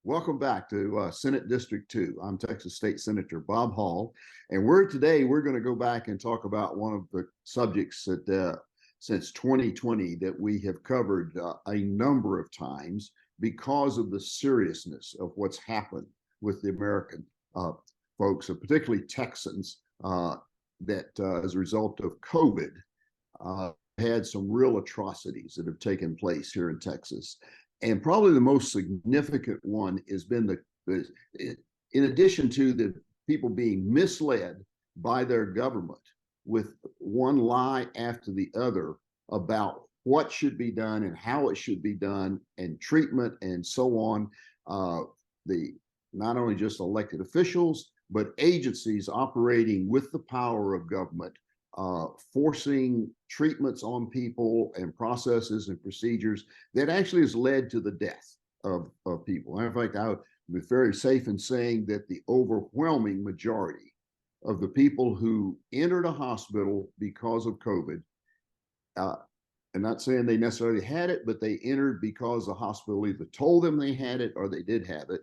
Welcome back to Senate District 2. I'm Texas State Senator Bob Hall, and we're going to go back and talk about one of the subjects that since 2020 that we have covered a number of times because of the seriousness of what's happened with the American folks, particularly Texans, that as a result of COVID had some real atrocities that have taken place here in Texas. And probably the most significant one has been in addition to the people being misled by their government with one lie after the other about what should be done and how it should be done and treatment and so on. The not only just elected officials, but agencies operating with the power of government, forcing treatments on people and processes and procedures that actually has led to the death of people. In fact, I would be very safe in saying that the overwhelming majority of the people who entered a hospital because of COVID, I'm not saying they necessarily had it, but they entered because the hospital either told them they had it or they did have it,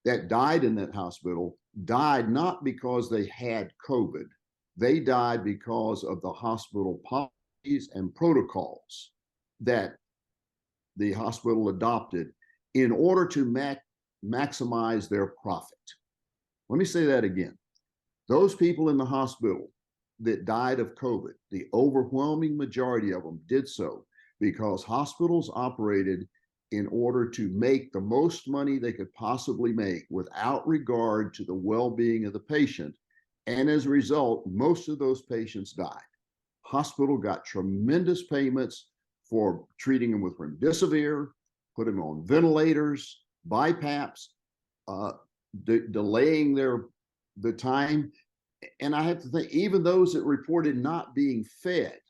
that died in that hospital, died not because they had COVID. They died because of the hospital policies and protocols that the hospital adopted in order to maximize their profit. Let me say that again. Those people in the hospital that died of COVID, the overwhelming majority of them did so because hospitals operated in order to make the most money they could possibly make without regard to the well-being of the patient. And as a result, most of those patients died. Hospital got tremendous payments for treating them with remdesivir, put them on ventilators, BiPAPs, delaying the time. And I have to think, even those that reported not being fed,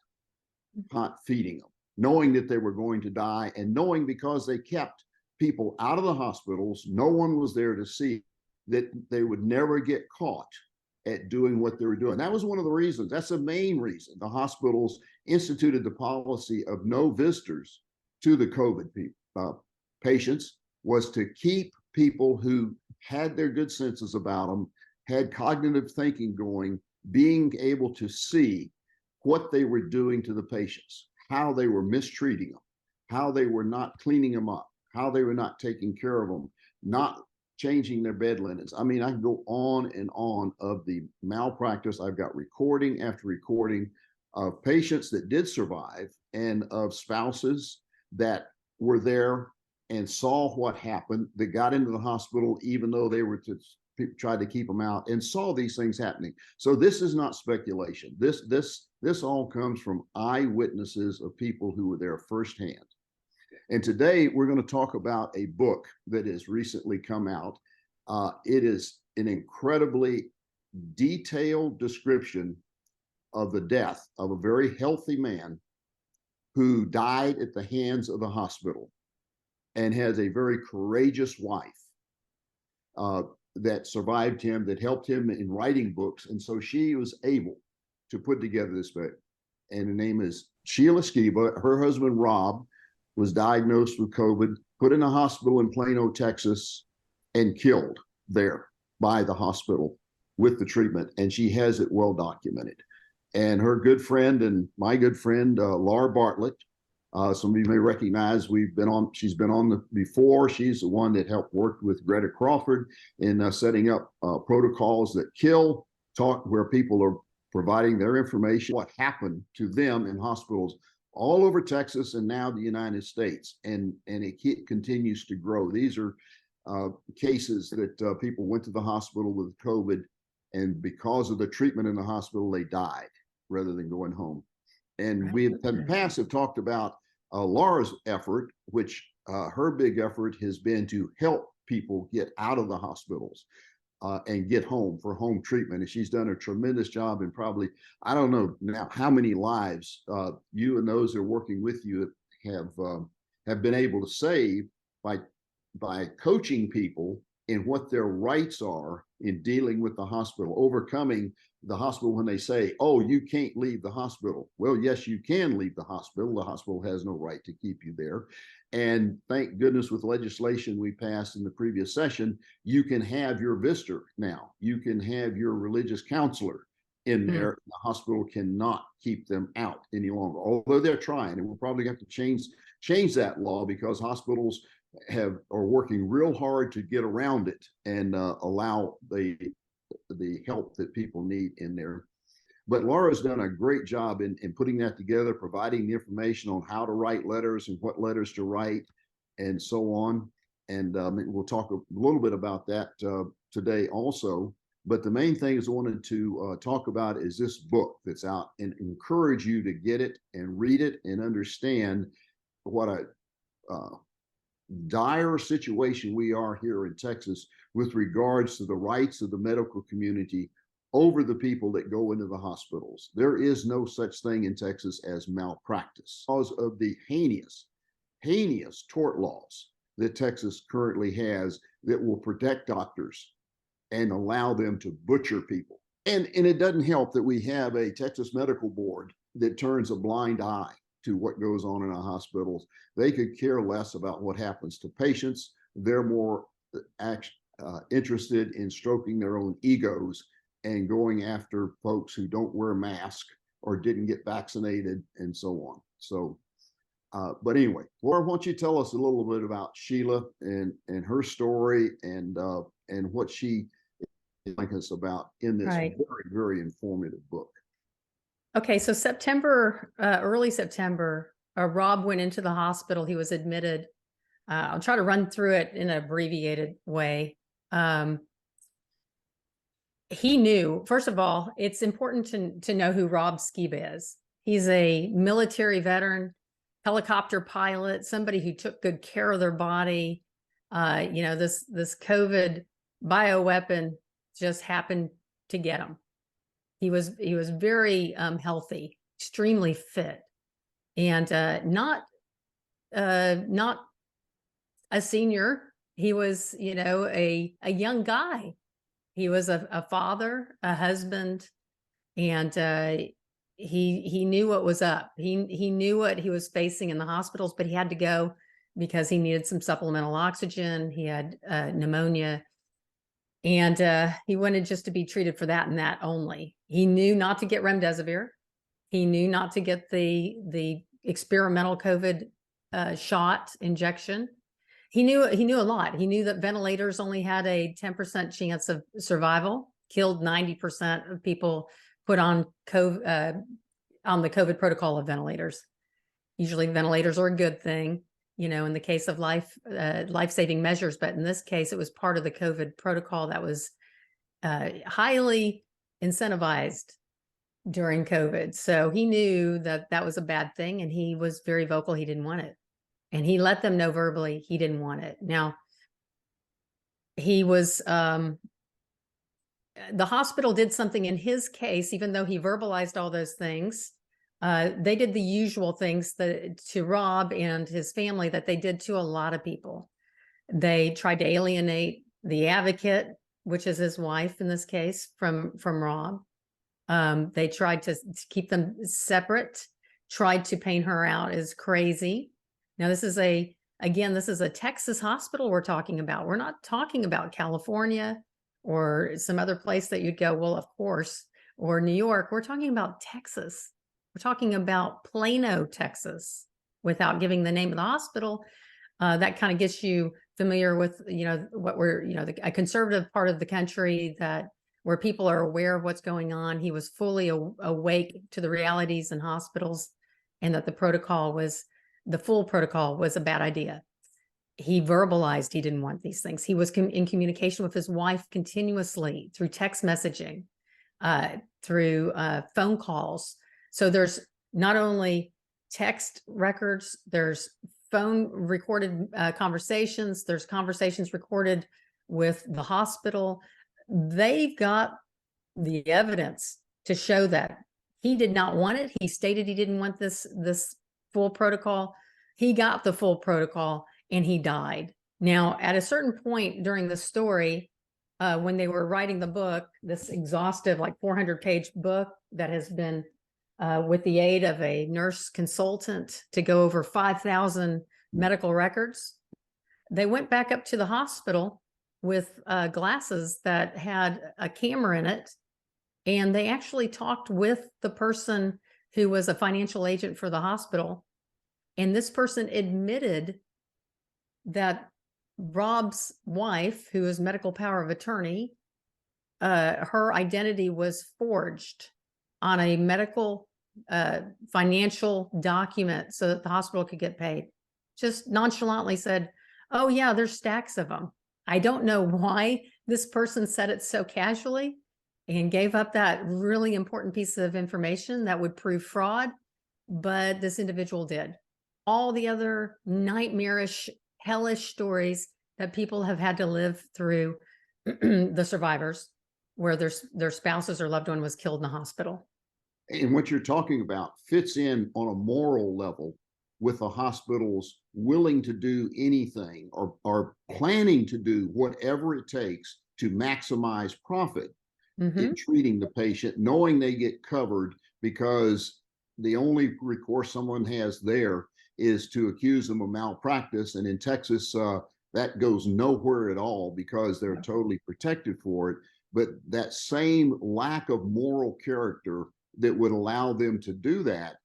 not feeding them, knowing that they were going to die, and knowing because they kept people out of the hospitals, no one was there to see that they would never get caught at doing what they were doing. That was one of the reasons. That's the main reason the hospitals instituted the policy of no visitors to the COVID patients, was to keep people who had their good senses about them, had cognitive thinking going, being able to see what they were doing to the patients, how they were mistreating them, how they were not cleaning them up, how they were not taking care of them, not changing their bed linens. I mean, I can go on and on of the malpractice. I've got recording after recording of patients that did survive and of spouses that were there and saw what happened, that got into the hospital even though they were tried to keep them out, and saw these things happening. So this is not speculation. This all comes from eyewitnesses of people who were there firsthand. And today we're going to talk about a book that has recently come out. It is an incredibly detailed description of the death of a very healthy man who died at the hands of the hospital, and has a very courageous wife that survived him, that helped him in writing books. And so she was able to put together this book. And her name is Sheila Skiba. Her husband, Rob, was diagnosed with COVID, put in a hospital in Plano, Texas, and killed there by the hospital with the treatment. And she has it well documented. And her good friend and my good friend, Laura Bartlett, some of you may recognize, she's been on before. She's the one that helped work with Greta Crawford in setting up protocols that kill, where people are providing their information, what happened to them in hospitals all over Texas and now the United States. And it continues to grow. These are cases that people went to the hospital with COVID, and because of the treatment in the hospital, they died rather than going home. And we in the past have talked about Laura's effort, which her big effort has been to help people get out of the hospitals and get home for home treatment. And she's done a tremendous job. And probably, I don't know now how many lives you and those that are working with you have been able to save by coaching people in what their rights are in dealing with the hospital, overcoming the hospital when they say, oh, you can't leave the hospital. Well, yes, you can leave the hospital. The hospital has no right to keep you there. And thank goodness with legislation we passed in the previous session, you can have your visitor now. You can have your religious counselor in there. Mm. The hospital cannot keep them out any longer, although they're trying. And we'll probably have to change that law, because hospitals are working real hard to get around it and allow the help that people need in there. But Laura's done a great job in putting that together, providing the information on how to write letters and what letters to write and so on. And we'll talk a little bit about that today also. But the main thing is I wanted to talk about is this book that's out, and encourage you to get it and read it and understand what a dire situation we are here in Texas with regards to the rights of the medical community over the people that go into the hospitals. There is no such thing in Texas as malpractice because of the heinous tort laws that Texas currently has that will protect doctors and allow them to butcher people. And it doesn't help that we have a Texas medical board that turns a blind eye to what goes on in our hospitals. They could care less about what happens to patients. They're more interested in stroking their own egos and going after folks who don't wear masks or didn't get vaccinated and so on. So, but anyway, Laura, why don't you tell us a little bit about Sheila and her story and what she think us about in this very, very informative book. Okay, so early September, Rob went into the hospital. He was admitted. I'll try to run through it in an abbreviated way. He knew, first of all, it's important to know who Rob Skiba is. He's a military veteran, helicopter pilot, somebody who took good care of their body. This COVID bioweapon just happened to get him. He was very healthy, extremely fit, and not a senior. He was, a young guy. He was a father, a husband, and he knew what was up. He knew what he was facing in the hospitals, but he had to go because he needed some supplemental oxygen. He had pneumonia. And he wanted just to be treated for that and that only. He knew not to get remdesivir. He knew not to get the experimental COVID shot injection. He knew a lot. He knew that ventilators only had a 10% chance of survival, killed 90% of people put on the COVID protocol of ventilators. Usually ventilators are a good thing, in the case of life-saving measures. But in this case, it was part of the COVID protocol that was highly incentivized during COVID. So he knew that was a bad thing, and he was very vocal. He didn't want it. And he let them know verbally he didn't want it. Now, he was, the hospital did something in his case, even though he verbalized all those things. They did the usual things to Rob and his family that they did to a lot of people. They tried to alienate the advocate, which is his wife in this case, from Rob. They tried to keep them separate, tried to paint her out as crazy. Now, this is a Texas hospital we're talking about. We're not talking about California or some other place that you'd go, well, of course, or New York. We're talking about Texas. We're talking about Plano, Texas, without giving the name of the hospital. That kind of gets you familiar with, what we're, a conservative part of the country where people are aware of what's going on. He was fully awake to the realities in hospitals, and that the full protocol was a bad idea. He verbalized he didn't want these things. He was in communication with his wife continuously through text messaging, through phone calls. So there's not only text records, there's phone recorded conversations, there's conversations recorded with the hospital. They've got the evidence to show that he did not want it. He stated he didn't want this full protocol. He got the full protocol and he died. Now, at a certain point during the story, when they were writing the book, this exhaustive, like 400-page book that has been with the aid of a nurse consultant to go over 5,000 medical records. They went back up to the hospital with glasses that had a camera in it. And they actually talked with the person who was a financial agent for the hospital. And this person admitted that Rob's wife, who is medical power of attorney, her identity was forged on a medical financial document so that the hospital could get paid. Just nonchalantly said, oh yeah, there's stacks of them. I don't know why this person said it so casually and gave up that really important piece of information that would prove fraud, but this individual did. All the other nightmarish, hellish stories that people have had to live through, the survivors, where their spouses or loved one was killed in the hospital. And what you're talking about fits in on a moral level with the hospitals willing to do anything or planning to do whatever it takes to maximize profit in treating the patient, knowing they get covered, because the only recourse someone has there is to accuse them of malpractice. And in Texas, that goes nowhere at all because they're totally protected for it. But that same lack of moral character that would allow them to do that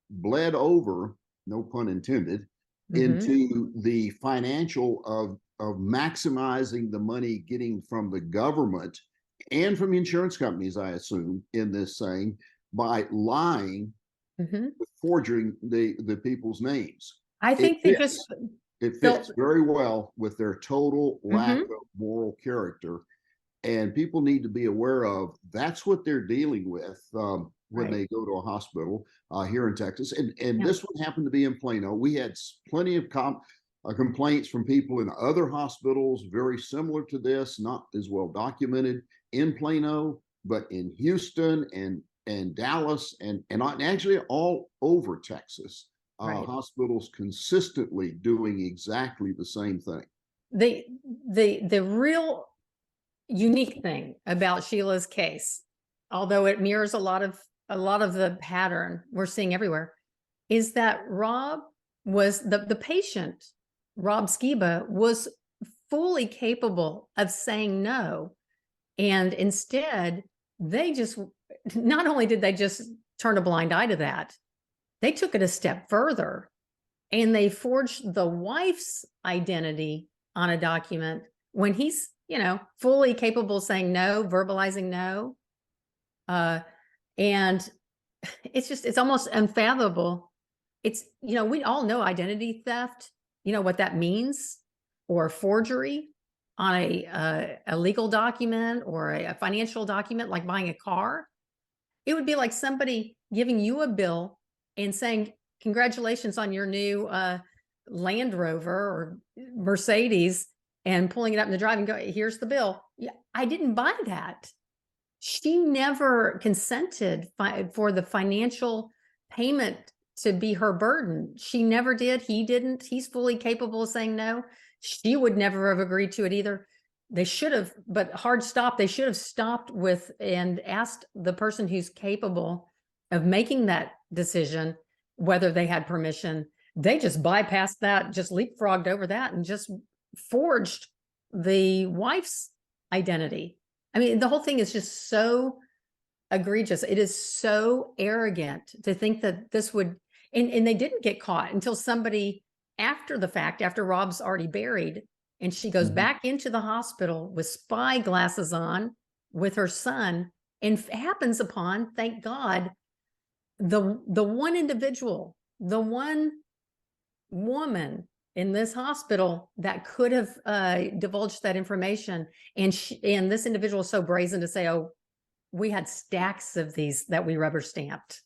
bled over, no pun intended, into the financial of maximizing the money getting from the government and from insurance companies, I assume, in this saying, by lying, forging the people's names. I think they just it fits very well with their total lack of moral character. And people need to be aware of that's what they're dealing with when they go to a hospital here in Texas. And this one happened to be in Plano. We had plenty of complaints from people in other hospitals very similar to this, not as well documented in Plano, but in Houston and Dallas and actually all over Texas. Hospitals consistently doing exactly the same thing. The real unique thing about Sheila's case, although it mirrors a lot of the pattern we're seeing everywhere, is that Rob was the patient. Rob Skiba was fully capable of saying no, and instead they just not only did they just turn a blind eye to that, they took it a step further and they forged the wife's identity on a document when he's fully capable of saying no, verbalizing no. And it's almost unfathomable. It's, we all know identity theft, what that means, or forgery on a legal document or a financial document, like buying a car. It would be like somebody giving you a bill and saying, congratulations on your new Land Rover or Mercedes, and pulling it up in the drive and go, here's the bill. Yeah, I didn't buy that. She never consented for the financial payment to be her burden. She never did. He didn't. He's fully capable of saying no. She would never have agreed to it either. They should have, but hard stop. They should have stopped with and asked the person who's capable of making that decision whether they had permission. They just bypassed that, just leapfrogged over that, and just forged the wife's identity. I mean, the whole thing is just so egregious. It is so arrogant to think that this would, and they didn't get caught until somebody after the fact, after Rob's already buried, and she goes back into the hospital with spy glasses on with her son and happens upon, thank God, the one individual, the one woman in this hospital that could have divulged that information. And this individual is so brazen to say, oh, we had stacks of these that we rubber stamped.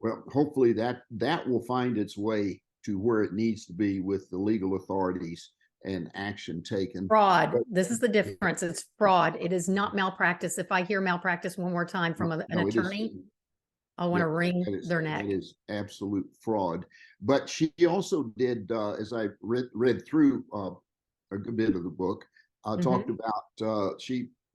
Well, hopefully that will find its way to where it needs to be with the legal authorities and action taken. Fraud. This is the difference. It's fraud. It is not malpractice. If I hear malpractice one more time from an attorney, I want to wring their neck. It is absolute fraud. But she also did, as I read through a good bit of the book, talked about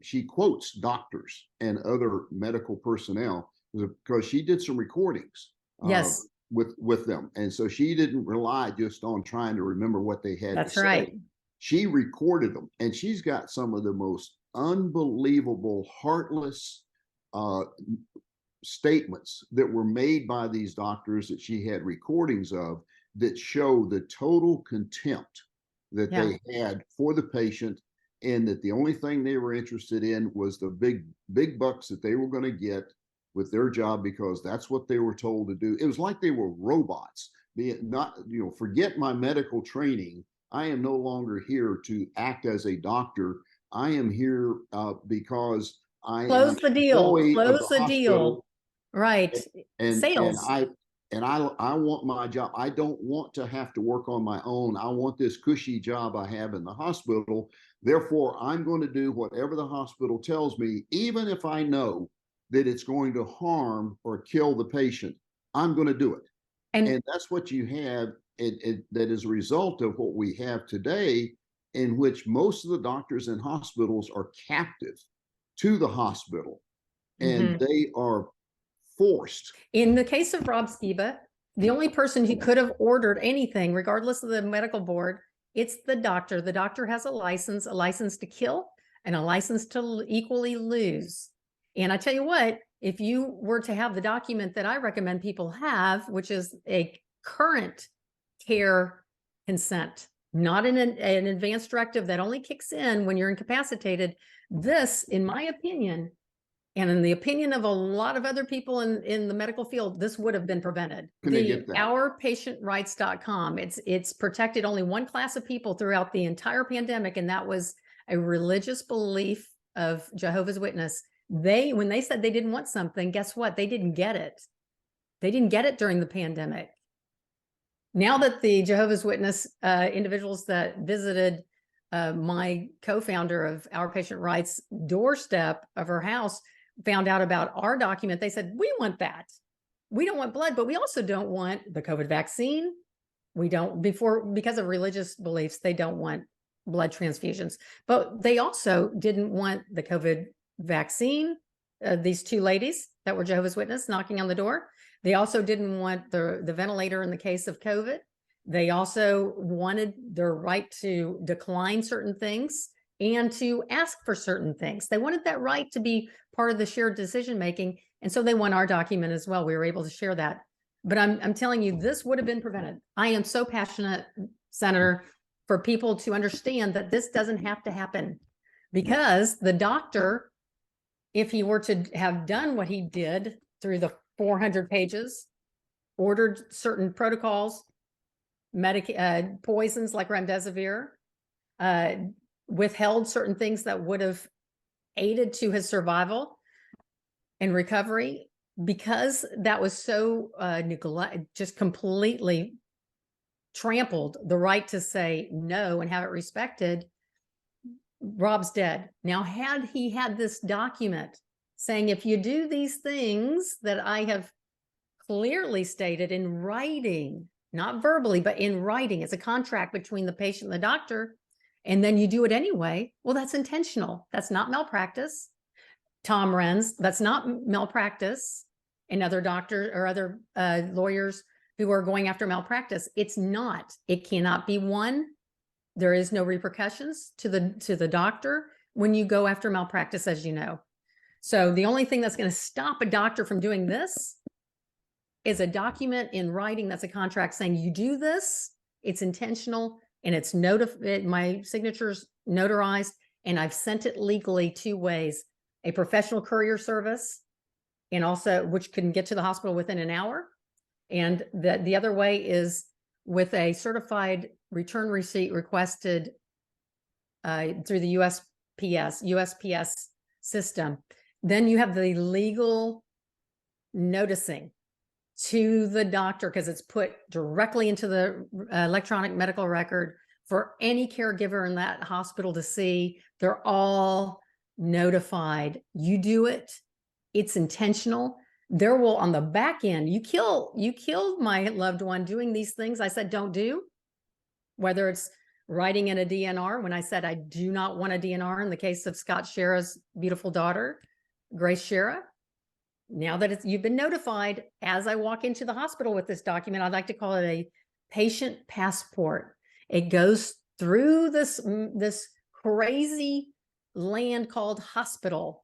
she quotes doctors and other medical personnel because she did some recordings Yes, with them, and so she didn't rely just on trying to remember what they had that's to say. right. She recorded them, and she's got some of the most unbelievable, heartless statements that were made by these doctors that she had recordings of that show the total contempt that Yeah. they had for the patient, and that the only thing they were interested in was the big bucks that they were going to get with their job because that's what they were told to do. It was like they were robots. Be it not, forget my medical training. I am no longer here to act as a doctor. I am here because I am Close the an deal. employee of the Close the deal. hospital, Right. and Sales. I want my job. I don't want to have to work on my own. I want this cushy job I have in the hospital. Therefore, I'm going to do whatever the hospital tells me, even if I know that it's going to harm or kill the patient. I'm going to do it. And that's what you have. That is a result of what we have today, in which most of the doctors in hospitals are captive to the hospital, and they are forced. In the case of Rob Skiba, the only person who could have ordered anything, regardless of the medical board, it's the doctor. The doctor has a license to kill and a license to equally lose. And I tell you what, if you were to have the document that I recommend people have, which is a current care consent, not an advanced directive that only kicks in when you're incapacitated, this, in my opinion, and in the opinion of a lot of other people in the medical field, this would have been prevented. The ourpatientrights.com, it's protected only one class of people throughout the entire pandemic, and that was a religious belief of Jehovah's Witness. When they said they didn't want something, guess what? They didn't get it. They didn't get it during the pandemic. Now that the Jehovah's Witness individuals that visited my co-founder of Our Patient Rights doorstep of her house found out about our document, they said, we want that. We don't want blood, but we also don't want the COVID vaccine. We don't, because of religious beliefs, they don't want blood transfusions, but they also didn't want the COVID vaccine. These two ladies that were Jehovah's Witness knocking on the door. They also didn't want the ventilator in the case of COVID. They also wanted their right to decline certain things and to ask for certain things. They wanted that right to be part of the shared decision-making. And so they want our document as well. We were able to share that. But I'm telling you, this would have been prevented. I am so passionate, Senator, for people to understand that this doesn't have to happen, because the doctor, if he were to have done what he did through the 400 pages, ordered certain protocols, poisons like remdesivir, withheld certain things that would have aided to his survival and recovery, because that was so just completely trampled the right to say no and have it respected. Rob's dead. Now, had he had this document saying, if you do these things that I have clearly stated in writing, not verbally, but in writing, it's a contract between the patient and the doctor, and then you do it anyway, well, that's intentional. That's not malpractice. Tom Renz, that's not malpractice. And other doctors or other lawyers who are going after malpractice, it's not. It cannot be one. There is no repercussions to the doctor when you go after malpractice, as you know. So the only thing that's going to stop a doctor from doing this is a document in writing that's a contract saying you do this, it's intentional, and it's my signature's notarized, and I've sent it legally 2 ways: a professional courier service, and also which can get to the hospital within an hour, and the other way is with a certified return receipt requested through the USPS system. Then you have the legal noticing to the doctor, because it's put directly into the electronic medical record for any caregiver in that hospital to see. They're all notified. You do it. It's intentional. There will, on the back end, you killed my loved one doing these things I said don't do, whether it's writing in a DNR when I said I do not want a DNR in the case of Scott Shera's beautiful daughter, Grace Shera. Now that you've been notified, as I walk into the hospital with this document, I'd like to call it a patient passport. It goes through this crazy land called hospital,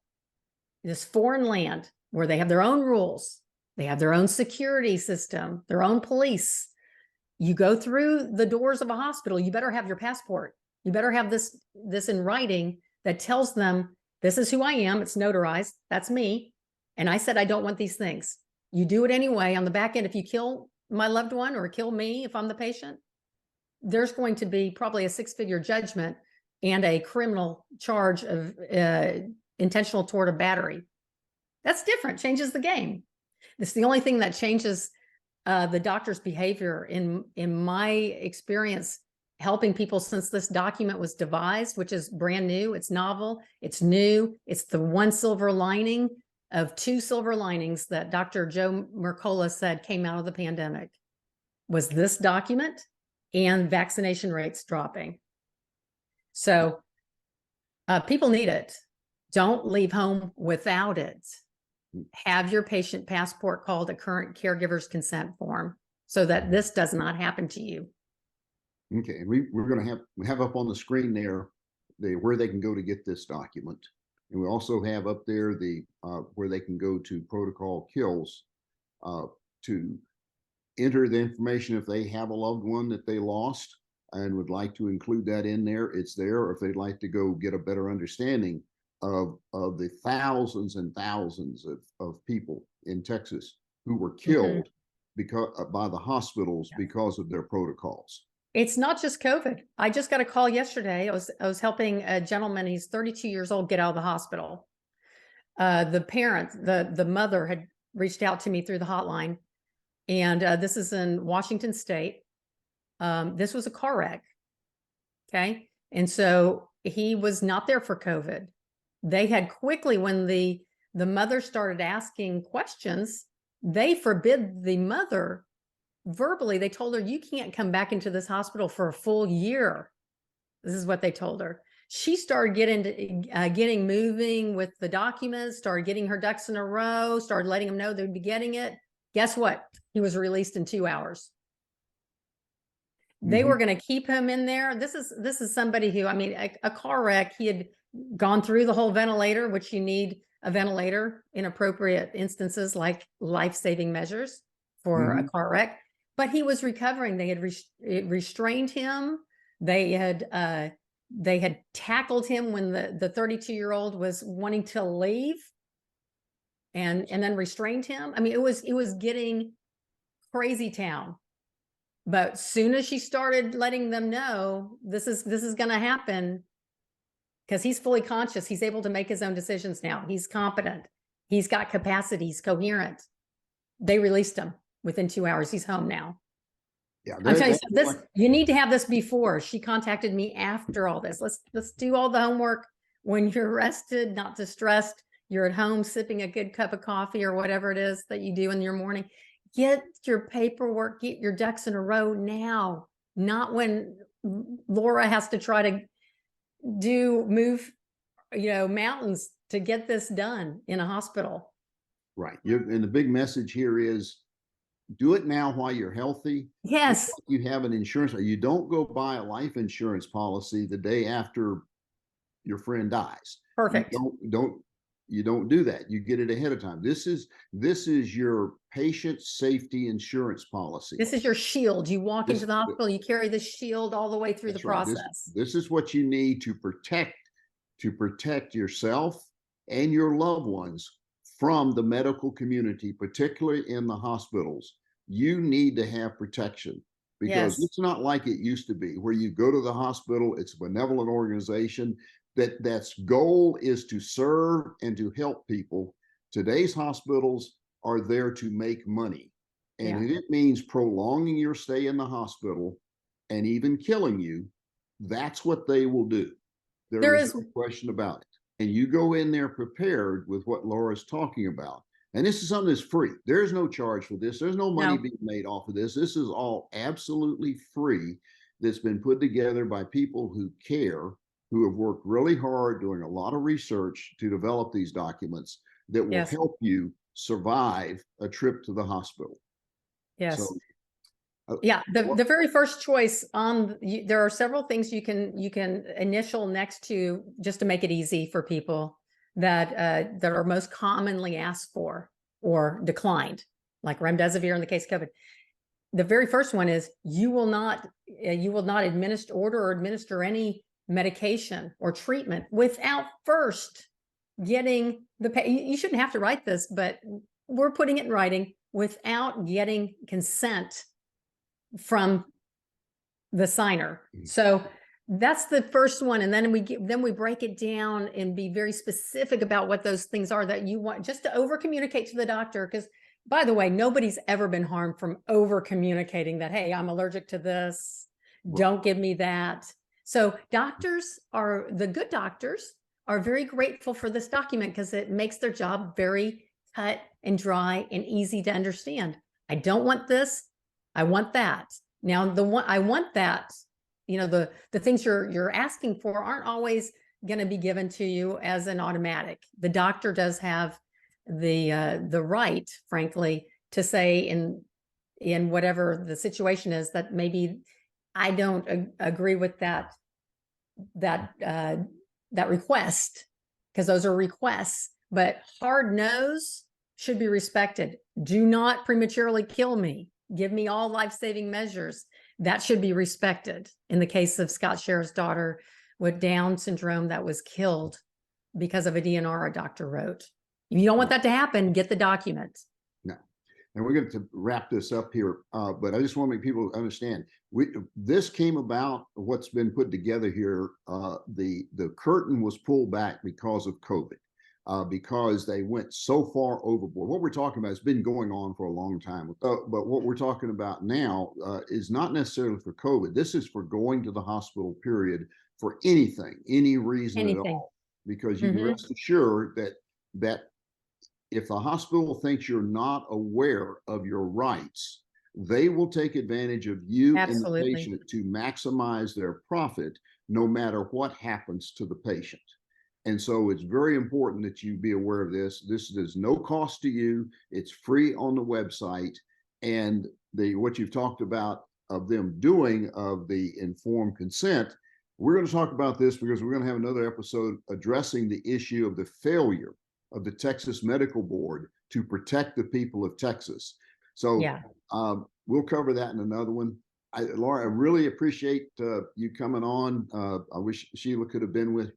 this foreign land where they have their own rules. They have their own security system, their own police. You go through the doors of a hospital, you better have your passport. You better have this in writing that tells them, this is who I am. It's notarized. That's me. And I said, I don't want these things. You do it anyway. On the back end, if you kill my loved one or kill me, if I'm the patient, there's going to be probably a 6-figure judgment and a criminal charge of intentional tort of battery. That's different, changes the game. It's the only thing that changes the doctor's behavior in my experience, helping people since this document was devised, which is brand new. It's novel. It's new. It's the one silver lining of 2 silver linings that Dr. Joe Mercola said came out of the pandemic, was this document and vaccination rates dropping. So people need it. Don't leave home without it. Have your patient passport called a current caregiver's consent form so that this does not happen to you. Okay, we're going to have up on the screen there where they can go to get this document. And we also have up there where they can go to Protocol Kills to enter the information if they have a loved one that they lost and would like to include that in there. It's there. Or if they'd like to go get a better understanding of the thousands and thousands of people in Texas who were killed by the hospitals because of their protocols. It's not just COVID. I just got a call yesterday. I was helping a gentleman. He's 32 years old, get out of the hospital. The parent, the mother had reached out to me through the hotline. And this is in Washington State. This was a car wreck. Okay. And so he was not there for COVID. They had quickly, when the mother started asking questions, they forbid the mother verbally. They told her, you can't come back into this hospital for a full year. This is what they told her. She started getting moving with the documents, started getting her ducks in a row, started letting them know they'd be getting it. Guess what? He was released in 2 hours. They were going to keep him in there. This is somebody who, I mean, a car wreck, he had gone through the whole ventilator, which you need a ventilator in appropriate instances like life-saving measures for a car wreck. But he was recovering. They had restrained him. They had tackled him when the 32-year-old was wanting to leave, and then restrained him. I mean, it was getting crazy town. But soon as she started letting them know this is going to happen, because he's fully conscious, he's able to make his own decisions now. He's competent. He's got capacity. He's coherent. They released him within 2 hours. He's home now. Yeah, I'm telling you, this, you need to have this before. She contacted me after all this. Let's do all the homework when you're rested, not distressed. You're at home sipping a good cup of coffee or whatever it is that you do in your morning. Get your paperwork, get your ducks in a row now, not when Laura has to try to move, mountains to get this done in a hospital. Right. And the big message here is do it now while you're healthy. Yes. You have an insurance. You don't go buy a life insurance policy the day after your friend dies. Perfect. You don't do that. You get it ahead of time. This is your patient safety insurance policy. This is your shield. You walk into the hospital, you carry the shield all the way through the process. This is what you need to protect yourself and your loved ones from the medical community, particularly in the hospitals. You need to have protection, because it's not like it used to be, where you go to the hospital, it's a benevolent organization that's goal is to serve and to help people. Today's hospitals are there to make money. And if it means prolonging your stay in the hospital and even killing you, that's what they will do. There is no question about it. And you go in there prepared with what Laura's talking about. And this is something that's free. There's no charge for this. There's no money being made off of this. This is all absolutely free. that's been put together by people who care, who have worked really hard doing a lot of research to develop these documents that will Yes. help you survive a trip to the hospital. Yes. So, yeah, the very first choice on there are several things you can initial next to, just to make it easy for people, that are most commonly asked for or declined, like remdesivir in the case of COVID. The very first one is you will not order or administer any medication or treatment without first getting you shouldn't have to write this, but we're putting it in writing, without getting consent from the signer. So that's the first one. And then we break it down and be very specific about what those things are that you want, just to over communicate to the doctor. Because, by the way, nobody's ever been harmed from over communicating that, hey, I'm allergic to this, don't give me that. So the good doctors are very grateful for this document, because it makes their job very cut and dry and easy to understand. I don't want this, I want that. Now, I want that, the things you're asking for aren't always going to be given to you as an automatic. The doctor does have the right, frankly, to say in whatever the situation is, that maybe I don't agree with that request, because those are requests. But hard no's should be respected. Do not prematurely kill me. Give me all life-saving measures. That should be respected. In the case of Scott Scherer's daughter with Down syndrome that was killed because of a DNR a doctor wrote. If you don't want that to happen, get the document. No. And we're going to wrap this up here, but I just want to make people understand. This came about, what's been put together here, the curtain was pulled back because of COVID. Because they went so far overboard. What we're talking about has been going on for a long time. But what we're talking about now is not necessarily for COVID. This is for going to the hospital, period, for anything, any reason at all. Because you can rest assured that if the hospital thinks you're not aware of your rights, they will take advantage of you and the patient to maximize their profit, no matter what happens to the patient. And so it's very important that you be aware of this. This is no cost to you. It's free on the website. And what you've talked about of them doing of the informed consent, we're going to talk about this because we're going to have another episode addressing the issue of the failure of the Texas Medical Board to protect the people of Texas. So we'll cover that in another one. Laura, I really appreciate you coming on. I wish Sheila could have been with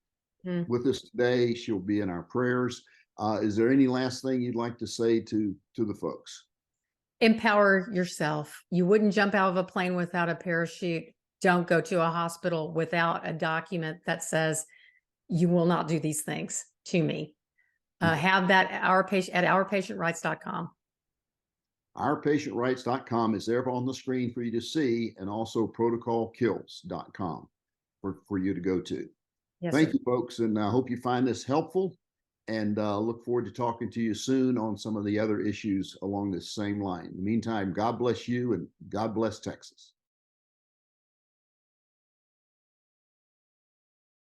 us today. She'll be in our prayers. Is there any last thing you'd like to say to the folks? Empower yourself. You wouldn't jump out of a plane without a parachute. Don't go to a hospital without a document that says you will not do these things to me. Have that at ourpatientrights.com. Ourpatientrights.com is there on the screen for you to see, and also protocolkills.com for you to go to. Yes, Thank you, folks, and I hope you find this helpful, and look forward to talking to you soon on some of the other issues along this same line. In the meantime, God bless you, and God bless Texas.